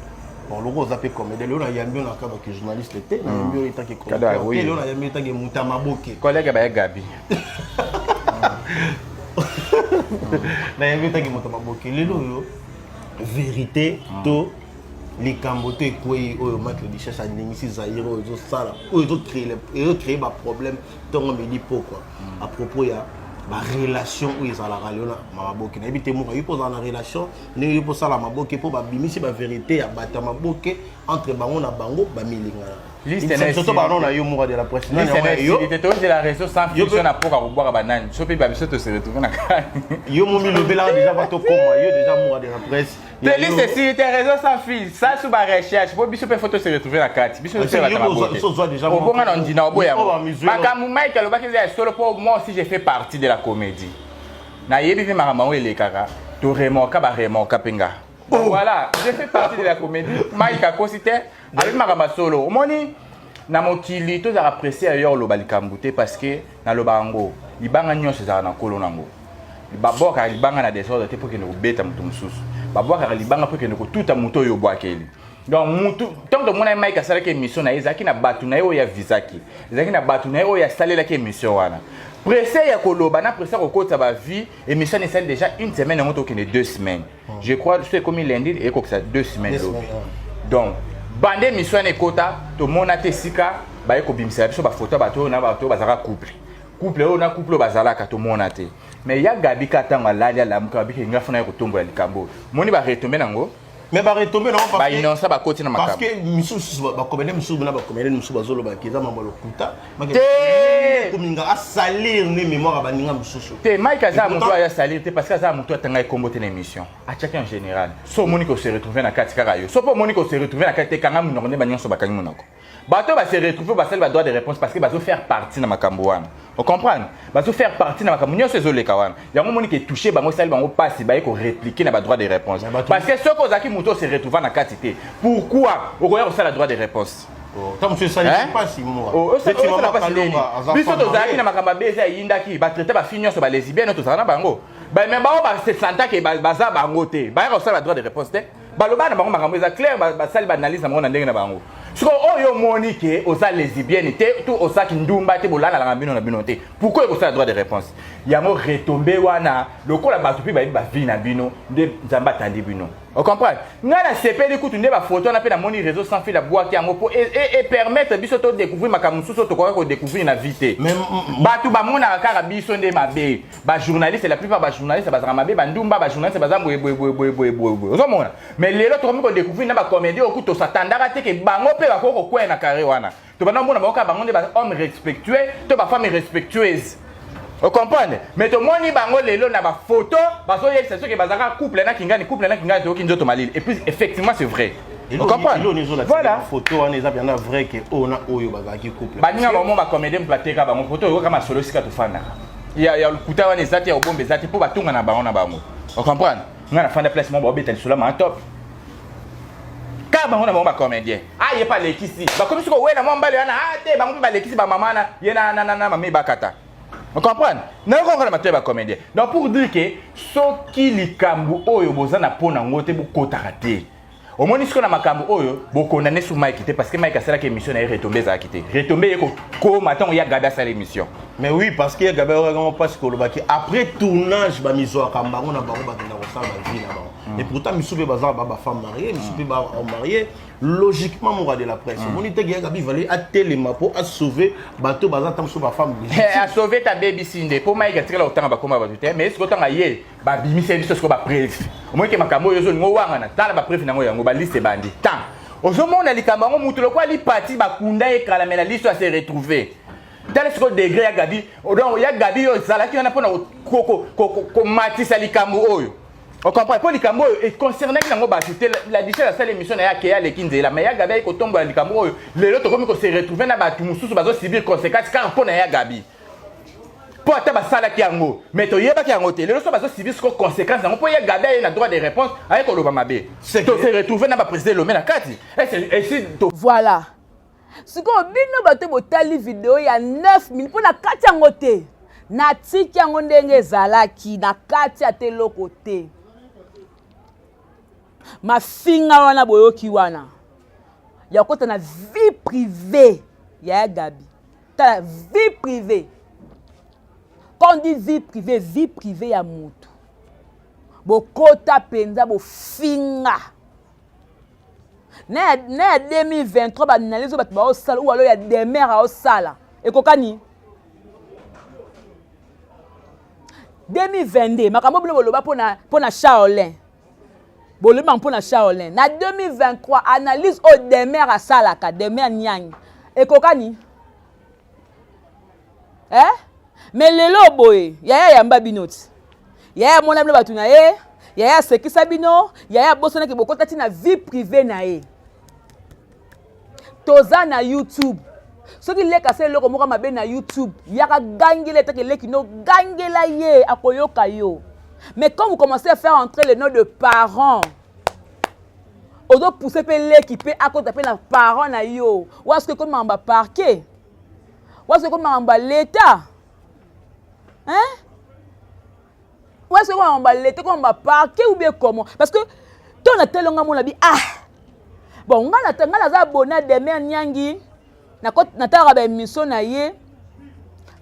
bon le gros appel comédie là il y a bien la cadre que journaliste té na bien état que comédie là il y a bien état que mutama boke collègue ba Gabi na il y a bien état que mutama boke lelo yo vérité to les cambotés qui ont marqué les chercheurs à l'initie Zaïre ils ont ça là ils ont créé un problème tant on me dit pourquoi à propos il y a ma relation où ils ont la rallion ma boque n'a évité moi il pose dans la relation ne pose ça la ma boque pour ba bimisi ba vérité à battre ma boque entre bango na bango ba milinga surtout pardon na yo moura de la presse de la réseau sans fiction na pour boire banane so pe ba biso to se retrouver na yo momi lobela déjà va to koma yo déjà moura de la presse liste si tes réseaux sans fil ça sous ba recherche pour biso pe photo se retrouver na carte biso se va déjà au bon on dit na boya makamu Mike alobaki ya solo pour moi aussi j'ai fait partie de la comédie na yebi vi makambo elekaka to remoka ba remoka penga voilà j'ai fait partie de la comédie Mike a cosité avec makambo solo omoni na mokili to za apprécier ailleurs lo balikambute parce que na lo bango libanga nyonso za na kolo nango baboka libanga na désordre te pour que ne beta mutu mususu baboka libanga pour que ne ko tuta mutu yo bwakeli donc mutu tant que mona Mike asala ke émission na ezaki na batu na yo ya visaki ezaki na batu na yo ya salela ke émission wana pressé ya koloba na pressé ko kota ba vie émission ne celle déjà une semaine en autre que 2 semaines je crois c'est comme lundi et que ça 2 semaines donc bande mission ne kota to mona tesika ba ko bimisa biso ba photo bato na bato bazaka couple o na couple bazalaka to mona te mais ya gabi katanga lali la muka bi nga fona ko tombola likambo moni ba retomber nango mais ba retomber non parce que non ça ba koti na makamba parce que misusu ba comédien misusu na ba comédien misusu bazolo ba kiza mambo lokuta te kominga a salir ne mémoire ba ninga misusu te Mike aza muto ya salir te parce que aza muto atanga ekombote na émission a chacun en général so moni ko se retrouver na kati kaka yo so po moni ko se retrouver na kati kanga munoko ne ba nyonso ba kangi munoko bato ba se retrouver ba sel ba droit de réponse parce que ba zo faire partie na makambo wana on comprend ba zo faire partie na makambo nyonso zo leka wana yango moni ke toucher bango sel bango passe ba ko répliquer na ba droit de réponse parce que ce ko zaki muto se retrouver na kati te pourquoi o ko ya ça la droit de réponse tant monsieur ça n'est pas si moi c'est maman kalonga biso to zaki na makamba beza yindaki ba traiter ba finyo so ba lesbienne to zana bango ba même ba se senta ke ba za bango te ba ko ça la droit de réponse te ba loba na bango makambo eza clair ba sali ba analyse na bango na ndenge na bango siko oyo monique oza lesbienne te tout osaki ndumba te bolana la bino na bino te pourquoi ko ça droit de réponse yango retomber wana lokola bato pi ba vie na bino nde nzamba tandi bino on comprend ngana sepeli kutu nde ba photo na pe na moni réseau sans fil la boîte yango pour et permettre biso to découvrir makambo suso to ko découvrir na vite bato ba mona kaka biso nde mabe ba journaliste la plupart ba journaliste ba mabe ba ndumba ba journaliste ba zambo ozomona mais lelo to ko découvrir na ba comédie okuto satandaka te ke bango pe ba ko ko na carré wana to ba mona ba ka bango nde ba homme respectueux to ba femme respectueuse. Vous comprenez? Mais tout le monde bango lelo na ba photo, parce que c'est sûr que bazaka couple na kingani to kinzo to malil. Et puis effectivement c'est vrai. Vous comprenez? Voilà. Photo on est bien vrai que on a oyo bazaki couple. Ba ninga moment ba comédien plateka ba mon photo yo kama solo sika to fana. Il y a le kuta wana ezati ya bombe ezati pour batunga na bango na bango. Vous comprenez? Ngana fanda place mo ba obetali solo ma top. Ka bango na bango ba comédien. Ah, y a pas l'équisi. Ba comme si ko wena mo mbale wana ah te bango ba l'équisi ba mama na yena na mami bakata. On comprend? Nous avons un comédien. Donc pour dire que ce qui est kambu oyo bozana pona ngote bu kotarate. Au moins ce qu'on a makambu oyo bo condamné sur Mike parce que Mike a sala que émission est retombée za quitté. Retombé ko matin il y a gada sa l'émission. Mais oui parce que y a gaba vraiment parce que le baki après tournage ba miso akambango na bango ba kenda ko sala ba vie na bango. Et pourtant misube bazan ba femme mariée, misube ba marié logiquement mon de la presse. Mon ité gya gabi valé a téléma pour à sauver bateau bazan tam sur ba femme. A sauver ta baby sinde pour Mike atira autant ba koma ba tout mais est-ce que autant ayé ba bimi service ce ko ba préf. Au moins que makambo yo zo ngo wanga na tala ba préf na ngo yango ba liste bandi. Tant. Ozomona likambango mutu lokwa li parti ba kunda e kala mais la liste se retrouver. Dans ce degré ya gabi, donc ya gabi yo zala ki on a pona ko matisa likambo oyo. On comprend pas likambo et concernant que nango ba ajouter la diche la seule émission na ya ke ya lekinze la mais ya gabi ko tomba likambo oyo lelo to komi ko se retrouver na ba tumususu bazo subir conséquences car pona ya gabi. Po ata ba sala ki yango mais to yeba ki yango te lelo so bazo subir ce conséquences nango po ya gabi na droit de réponse ay ko loba mabe. To se retrouver na ba président Lomé na kati. Et si to voilà. Si vous avez une vidéo, il y a 9 minutes pour la katiangote. Na tiki yango ndenge zalaki na kati ya te lokote. Ma finga wana boyoki wana. Ya kota na vie privée ya Gabi. Ta vie privée. Quand on dit vie privée ya mutu. Bo kota penza bo finga. Na 2023 ba analyse ba ba osala ou alors ya des mères à osala et kokani 2022 makambo bolo boloba pona Shaolin boloba pona Shaolin na 2023 analyse au des mères à sala ka des mères nyang ekokani mais lelo boye yaya yamba binoti yaya mona bino batu na ye yaya sekisa bino yaya bosona ke bokota ti na vie privée na ye toza na YouTube soki leka se eloko moko mabe na YouTube yaka gangela etake leki no gangela ye akoyoka yo mais quand vous commencez à faire entrer le nom de parents ozo pousser pe leki pe akota pe na parents na yo ou est-ce que comme mamba parquet ou est-ce que comme mamba l'état ou est-ce que comme mamba l'état comme mamba parquet ou bien comment parce que ton a telonga mon abi bon nga na za abonné demain nyangi na tara ba émission na ye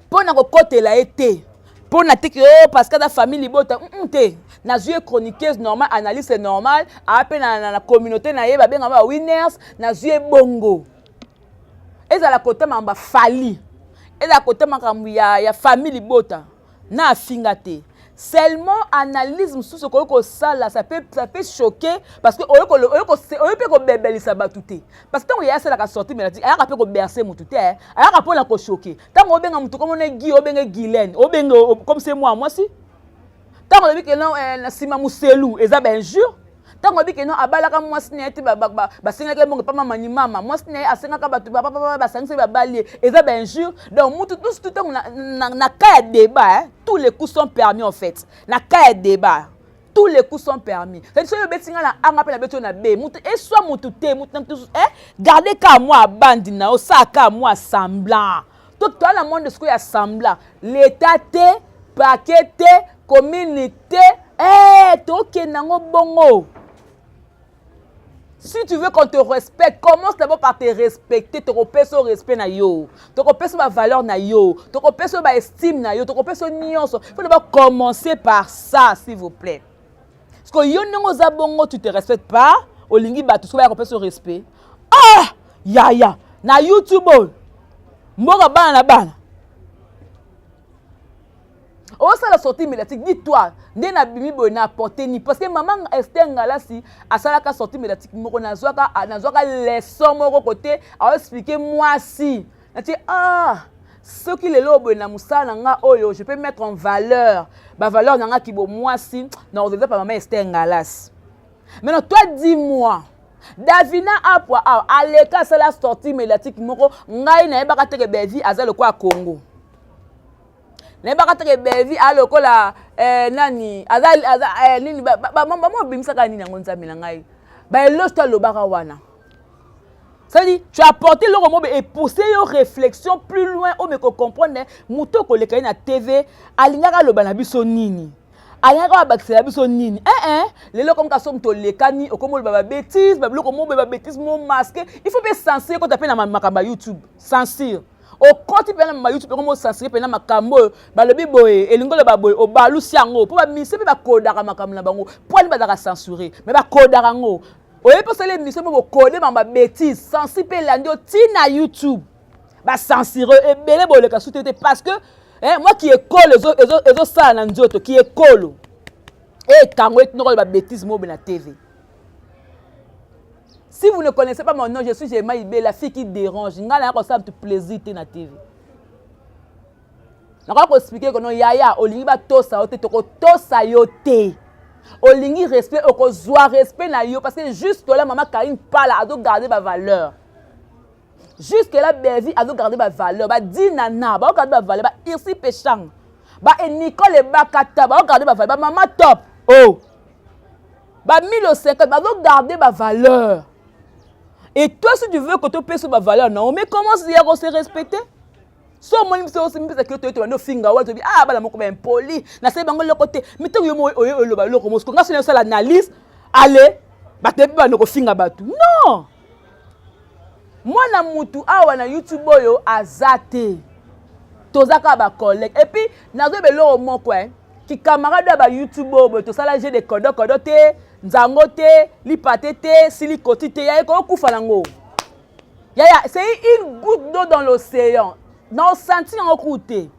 pona ko kotela été pona tiki parce que la famille bota te na zue chroniqueuse normal analyse normal appel na communauté na ye ba benga ba winners na zue bongo eza la côté mamba fali eza côté makambu ya famille bota na finga te seulement analyse sous ce que ça là ça peut choquer parce que on peut ko bebelisa batuté parce que tant il y a ça la sortie mais il y a peut ko bercer mututé il y a pour la ko choquer tant on benga mutu comme on est Guy on benga Guylaine on benga comme c'est moi si tant on dit que non na sima muselu eza ben jure tant on dit que non abalaka moi sine ti ba singa ke monga pa mama ni mama moi sine asenga ka batu ba sangise ba balie eza ben jure donc mutu tout temps na ka débat tous les coups sont permis en fait na ka débat tous les coups sont permis c'est sûr le betinga na anga pe na beto na be mutu et soit mutu te mutu gardez ka moi bandi na o sa ka moi semblant tout le monde ce qu'il y a semblant l'état te paquet te communauté toke nango bongo. Si tu veux qu'on te respecte, commence d'abord par te respecter, te repères son respect na yo, te repères sa valeur na yo, te repères sa estime na yo, te repères son nuance. Il faut d'abord commencer par ça, s'il vous plaît. Parce que yo n'engo zabongo, tu te respectes pas, au lingi batu, tu vas repères son respect. Ah, ya, na YouTube, mboga bana. Oh, ça la sortie médiatique, dis-toi, n'a bimi bo na porté ni parce que maman Esther Ngalasi a ça la sortie médiatique moko na zoaka leçon moko côté a expliquer moi si. Ce qui les lobo na musala nga oyo, je peux mettre en valeur, ba valeur nga ki bo moi si, non vous pas maman Esther Ngalasi. Maintenant toi dis-moi Davina apwa aleka ça la sortie médiatique moko ngai na yeba ka teke bevi azalo kwa Congo. Nebaka teke bevi aloko la nani azali nini ba mama bimisa ka nini ngonza mina ngai ba elosta lobaka wana ça dit tu as apporté le romo et pousser une réflexion plus loin on me comprendre muto ko leka na TV alingaka loba na biso nini alingaka ba bakisela biso nini lelo comme ka somme to lekani okomo ba bêtise ba loko mo ba bêtise mo masqué il faut bien censurer quand tu appelles na makamba YouTube censure au côté pena ma YouTube comme censurer pena makambo balobi boye elingo le baboye o balusi yango po ba mise pe ba kodaka makambo na bango po ali ba daka censurer mais ba kodaka ngo oye po sele mise mo kode ma bêtise censurer pe landi o ti na YouTube ba censurer e belé bo le ka soutete parce que moi qui école ezo ça na nzoto qui école et kango et no ba bêtise mo na TV. Si vous ne connaissez pas mon nom, je suis Gemma Ibé, la fille qui dérange. Je vais vous plaisir dans la TV. Je vais vous expliquer que non, yaya, olingi ba tosa ote, toko tosa yote. Olingi respect, oko zoa respect na yo, parce que juste là, maman Karine parle, elle doit garder ma valeur. Jusque là, Bévi, elle doit garder ma valeur. Ba di nana, ba garder ma valeur. Ba irsi péchang, ba Nicole et Bakata, ba garder ma valeur. Ba maman top, oh. Ba 1050, ba doit garder ma valeur. Et toi, si tu veux que tu payes sur ma valeur, non, mais comment se respecter? So moi je aussi me que tu es no finger tu dis bala moko ben poli na se bango le côté mais tu yo lo ba lo ko mosko nga se l'analyse allez ba te ba no ko finger batu non moi na mutu awa na YouTube oyo azate tozaka ba collègue et puis na zo be lo moko ki camarade ba YouTube oyo to sala j'ai des kodo te nzango te lipate te silikoti te ya ko kufa nango ya c'est une goutte d'eau dans l'océan. Non, senti en côté.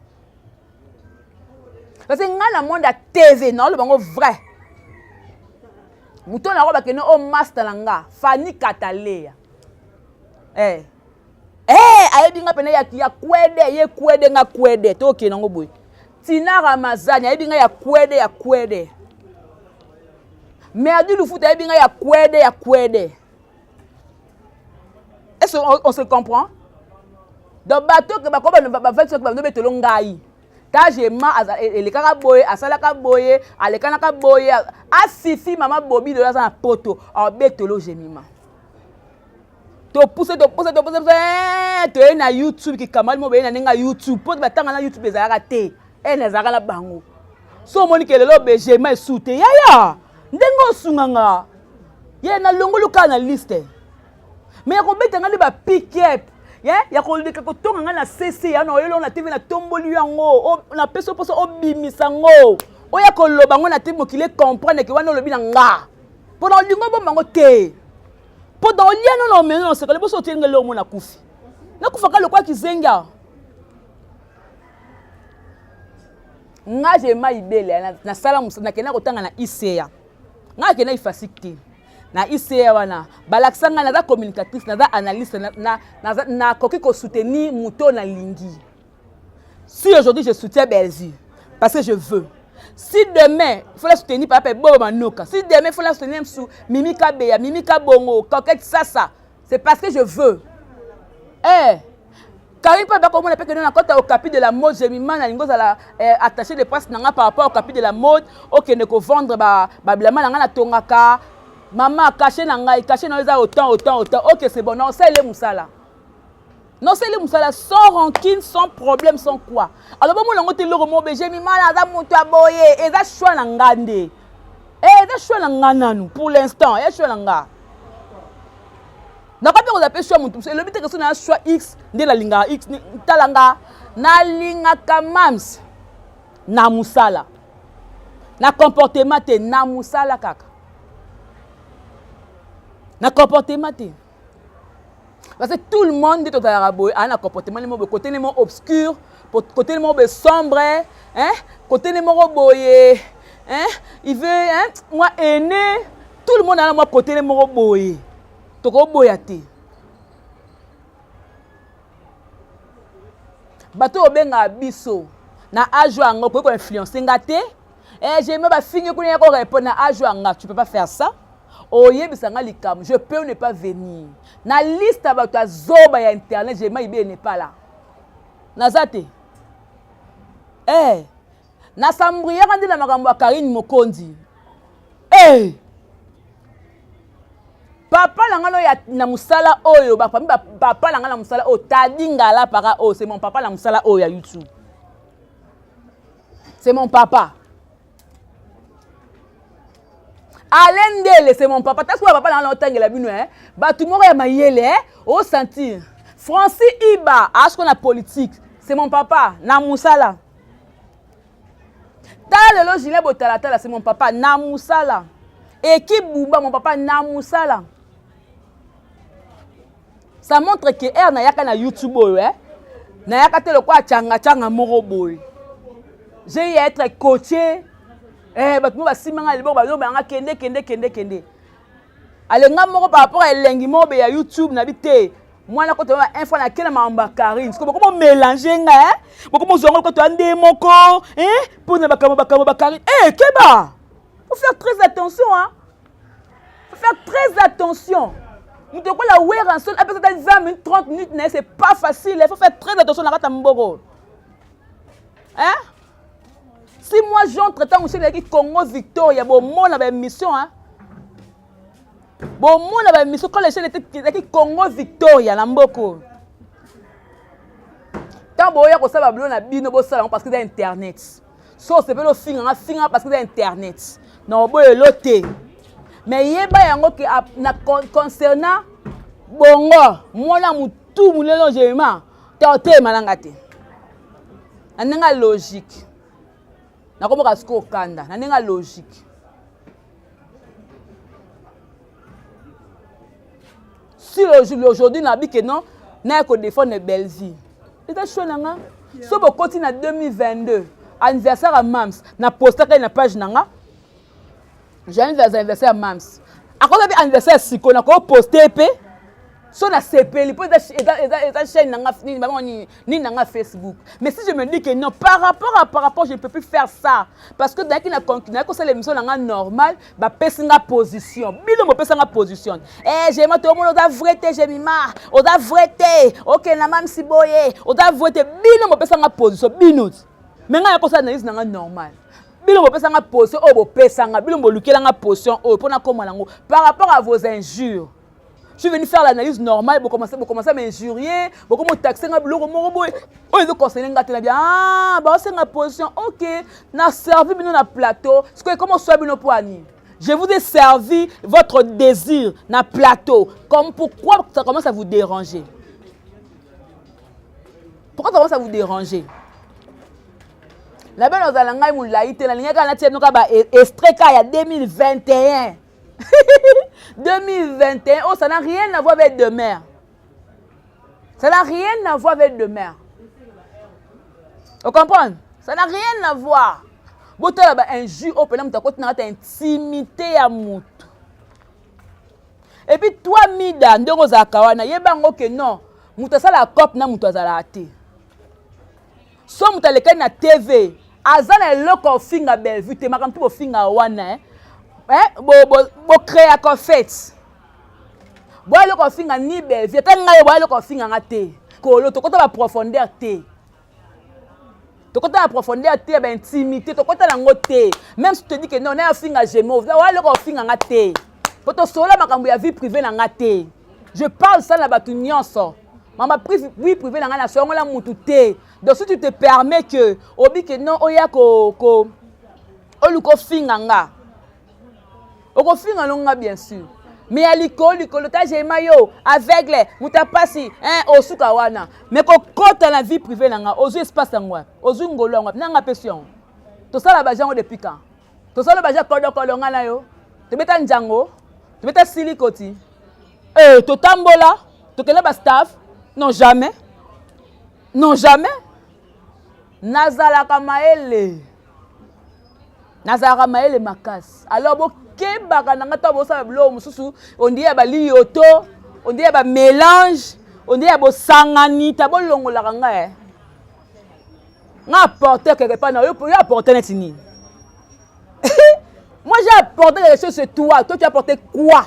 Parce que dans le monde de TV, non, le bango vrai. Mouton na roba que non au master langa, Fanny Catalea. ayebi nga pena ya kwede ye kwede nga kwede to ke nango boy Tina Ramazani ayebi nga ya kwede mais adu lu futa ayebi nga ya kwede est-ce on se comprend donc bateau que ba ko ba fait que ba no betelo ngai tajema elekaka boye asalaka boye alekanaka boye asifi mama bobi de la na poto betelo jemima to pousser to na YouTube ki kamal mo be na ninga YouTube pot batanga na YouTube ezalaka te ezalaka la bango so moni ke lelo be jema esute yaya ndengo sunganga ye na longoluka na liste mais ko betanga li ba pick up ya ko leka ko tonga na CC ya no yelo na TV na tomboli yango na peso poso obimisa ngo oya ko loba ngo na TV mokile comprendre que wana lobi na nga pendant lingo bo mango te pendant lien non mais non c'est que le boso tienge le mona kufi na kufa ka le kwa kizenga nga je maibele na sala musa na kena ko tanga na ICA nga kena ifasite na ICA wana balaksanga na za communicatrice na za analyste na koki ko soutenir muto na lingi. Si aujourd'hui je soutiens Belzi parce que je veux. Si demain il faut la soutenir papa Bobo Manoka. Si demain il faut la soutenir sous Mimika Beya, Mimika Bongo, Coquette Sasa, c'est parce que je veux. Karim pas comment on appelle que nous au capitre de la mode, j'ai mis man à l'ingo à attaché de presse nanga par rapport au capitre de la mode, OK ne ko vendre ba blama nanga na tongaka. Maman caché nanga, caché dans les autant. OK, c'est bon. Non, c'est les moussala. Non, c'est les moussala sans rancune, sans problème, sans quoi. Alors bon mon ngote lo mo j'ai mis mal à mutu aboye et ça choix nangande. Ça choix nangana nous pour l'instant, et choix nanga. Na pas bien on appelle choix mutu, c'est le but que ça na choix X de la linga X talanga na linga kamams na moussala. Na comportement te na moussala kaka. Na comportement te parce que tout le monde dit tout à un comportement le côté le obscur côté le sombre côté le boye il veut moi aîné tout le monde a moi côté le boye to ko boyate bato obenga biso na âge ngo ko influencer ngate j'aime ba finir ko ne ko répondre na âge nga tu peux pas faire ça. Je peux ne pas venir. Na liste bato zoba ya internet, je maïbe n'est pas là. Nazate. Na sambria kandi na makambo Karine Mokondi. Papa langa ya na musala oyo ba papa langa na musala o tadinga la para o c'est mon papa la musala oyo ya YouTube. C'est mon papa. Alendele, c'est mon papa. T'as quoi papa dans l'autre la bino Bah tout le monde est maillé au sentir. Francis Iba, à ce qu'on a politique, c'est mon papa. Namoussala. T'as le logile botalatala, c'est mon papa. Namoussala. Équipe Bouba, mon papa Namoussala. Ça montre que er na yaka na YouTube na yaka te le quoi changa moro boy. J'ai être coaché. Bato ba simanga le ba no ba kende ale nga moko par rapport à elengi mo be ya YouTube na bité mwana ko to info na kena mamba Karine ko ko mélanger nga ko mo zongo ko to ande moko pour na bakamo Karine keba faut faire très attention faut faire très attention nous te ko la wear en seul après 20 minutes 30 minutes c'est pas facile il faut faire très attention na kata mboko si moi j'entre tant chez les Congo Victoria bon mon la mission bon mon la mission quand les chaînes étaient Congo Victoria na mboko tant boya ko sala blo na bino bo sala parce que c'est internet so c'est pas le finga parce que c'est internet non boye loté mais yeba yango que na concernant bongo mona mutu mulelo jema te malanga te ananga logique. Na comme kasko kanda na nenga logique si aujourd'hui na bi que non na ko défendre Belzi eta choix nanga so bo continue na 2022 anniversaire à Mams na poster na page nanga j'ai anniversaire à Mams à cause de anniversaire siko na ko poster pe So na sepeli pour eza chaîne ni nanga Facebook. Mais si je me dis que non, par rapport, je ne peux plus faire ça. Parce que dès qu'il a continué, que c'est l'émission normale, bah pesinga position. Bilo mo pesinga position. Eh, j'ai ma tout le monde oda vrete, j'ai mis ma, oda vrete. OK, na mam si boye, oda vrete. Bilo mo pesinga position, binut. Mais nga yako sa analyse nanga normal. Bilo mo pesinga position, oh bo pesanga, bilo mo lukelanga position, oh pona koma nango par rapport à vos injures. Je suis venu faire l'analyse normale, vous commencez à m'injurier, vous commencez à taxer, vous conseillez bien. Ah, bah c'est ma position. OK, n'a servi bien dans plateau. Comment soit bien pour Annie? Je vous ai servi votre désir dans plateau. Comme pourquoi ça commence à vous déranger? Pourquoi ça commence à vous déranger? La belle dans la langue moulaïté, la ligne quand on a extrait il y a 2021. 2021, oh, ça n'a rien à voir avec demain. Ça n'a rien à voir avec demain. Vous comprenez? Ça n'a rien à voir. Vous avez un jus au pénal, vous avez intimité à mout. Et puis, toi, Mida, ndongo zakawana, yebango que non, mutasa la cop na mutaza la ate. So mutaleka na TV, azana loko finga Bellevue, te makamtu bo finga wana, bo créer comme fait. Bo loko finga ni Bellevue, ta ngaye bo loko finga ngate. Kolo to kota ba profondeur te. To kota la profondeur te ba intimité, to kota la ngote. Même si tu te dis que non, na finga jemo, wa loko finga ngate. Poto sola makambo ya vie privée na ngate. Je parle ça na batu nyonso. Mama vie privée na ngana so ngola mutu te. Donc si tu te permets que obi que non oya ko oluko finga nga. Oko finga longa bien sûr. Mais aliko ta jema yo aveugle muta pasi osuka wana. Mais ko kota la vie privée na nga ozu espace ngwa. Ozu ngolo ngwa na nga pression. To sala ba jango depuis quand? To sala ba jango kodo nga na yo. Te beta njango. Tu mets silicoti. Tu tambola. Tu connais pas staff? Non, jamais. Non, jamais. Nazala Kamaele. Nazala Kamaele makas. Alors, bon, kebaka nangata bosa blo mususu. On dit yaba lioto. On dit yaba mélange. On dit yaba sangani. Tabo longo la kanga. Nga apporté quelque part. Yo apporté netini. Moi, j'ai apporté des choses sur toi. Toi, tu as apporté quoi?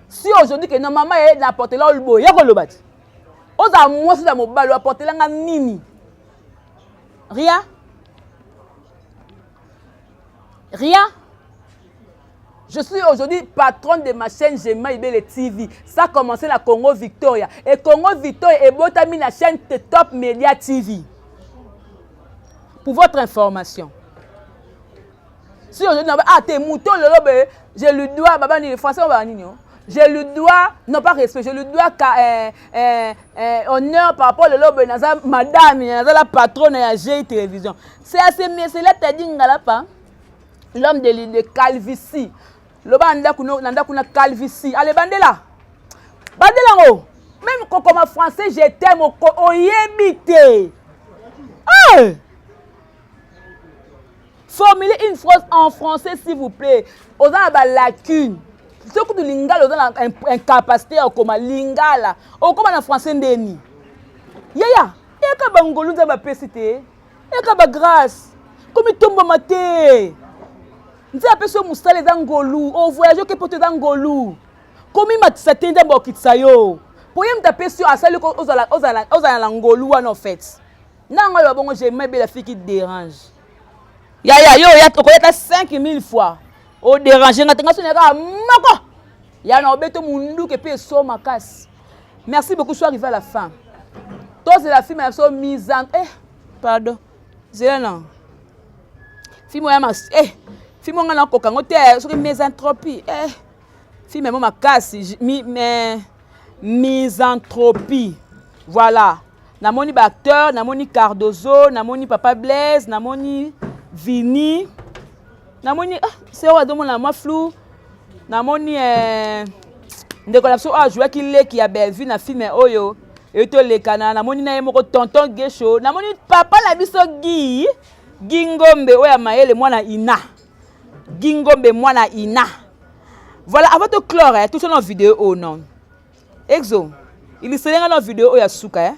Si aujourd'hui, que non, maman a apporté là, il y a quoi le bat? Osa moi, si mon bal, apporté là, nini? Rien? Rien? Je suis aujourd'hui patronne de ma chaîne Jema Ibele TV. Ça a commencé la Congo Victoria. Et Congo Victoria est botamine la chaîne Top Media TV. Pour votre information. Si aujourd'hui, t'es mouton, je lui dois, français, je lui dois, non pas respect, je lui dois honneur par rapport à madame, la patronne de la GI Télévision. C'est assez, mais c'est là que tu as dit, l'homme de calvitie. Le bande kuna calvitie. Allez, bande là. Même comme français, je t'aime, au yébité. Formulez une phrase en français, s'il vous plaît. Aux gens la lacune. Ce que tu lingala, aux gens incapacité comme lingala. Ou comme en français ndeni. Yaya, il y a bangolou za ba pesité. Il y a ba grâce. Comme il tombe maté. Nti apeso musale zangolou. O voyage que pote zangolou. Comme il m'a satin za bokitsayo. Pour yem tapeso asali ko ozala langolou en fait. Nanga yo bongo j'ai même la fille qui dérange. Yo, tu as 5000 fois. Au déranger, tu as mako. Ya na obeto mundu ke pe so makas. Merci beaucoup, je suis arrivé à la fin. Toi, c'est la fille, mais so mise en... pardon. C'est là. Fille, moi, fille, moi, on a encore quand tu es sur une misanthropie. Fille, mais moi, ma casse. Misanthropie. Voilà. Namoni Bacteur, Namoni Cardozo, Namoni Papa Blaise, Namoni Vini, Namoni c'est quoi donc la moi flou, Namoni ndeko la jouer qui a Bellevue na film oyo et to le kana Namoni na yemo tonton Gesho, Namoni papa la biso Gingombe oya maele mwana ina. Gingombe mwana ina. Voilà, avant de clore, tout sur nos vidéos non. Exo, il est dans la vidéo où il y a Souka.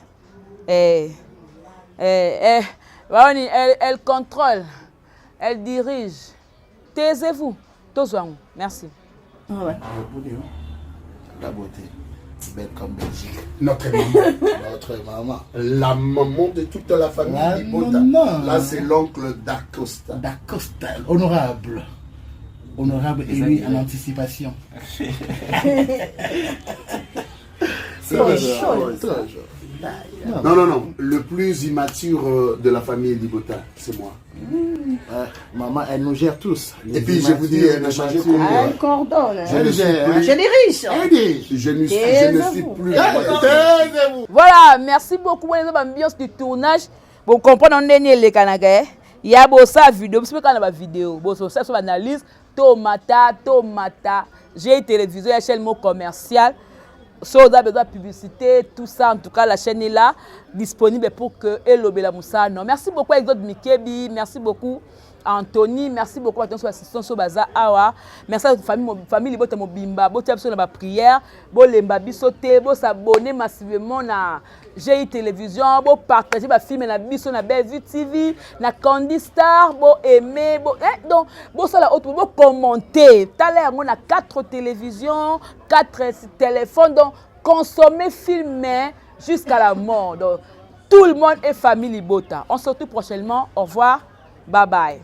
Elle contrôle, elle dirige. Taisez-vous. Merci. La beauté. Belle comme Belgique. Notre maman. Notre maman. La maman de toute la famille La Libota. maman. Là, c'est l'oncle d'Acosta. D'Acosta. Honorable. Honorable élu en anticipation. Très chaud. Non. Le plus immature de la famille Libota, c'est moi. Maman, elle nous gère tous. Et puis, je vous dis, elle a changé comme moi. Elle coordonne. Je ne suis plus... J'ai des riches. Je ne suis plus... Voilà, merci beaucoup les ambiance du tournage. Vous comprenez les Canadiens. Il y a beau ça vidéo, c'est pas une vidéo. Beau ça sur analyse tomata. J'ai télévision, la chaîne mot commercial. Si vous avez besoin de publicité, tout ça, en tout cas, la chaîne est là, disponible pour que Elobela Moussa. Non, merci beaucoup à Exode Mikebi, merci beaucoup à Anthony, merci beaucoup à l'assistance sur Baza Awa, merci à la famille Libota Mobimba, Botia sur la prière, Bolemba Bisote, Bo s'abonner massivement à GI Télévision, Bo partager ma film na Biso na Bellevue TV, na Candy Star, Bo aimer, donc Bo ça la autre, Bo commenter. T'as on a 4 télévisions, 4 téléphones, donc consommer, filmer jusqu'à la mort. Donc tout le monde est famille Libota. On se retrouve prochainement. Au revoir. Bye bye.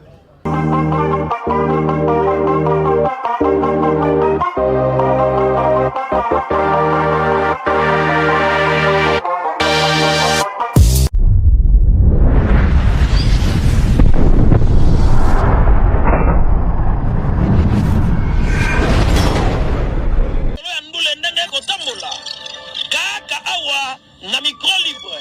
na micro libre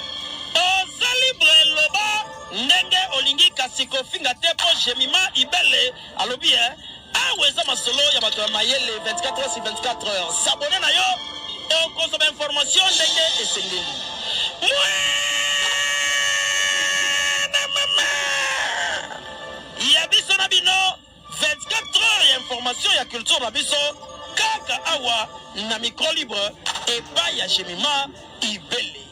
oza libre loba ndenge olingi kasi kofinga te po jemima ibele alobi awa eza masolo ya bato ya mayele 24 heures sur 24 heures s'abonner na yo okozoma information ndenge esengeli ya biso na bino 24 heures ya information ya culture na biso kaka awa na micro libre epai ya jemima ibele.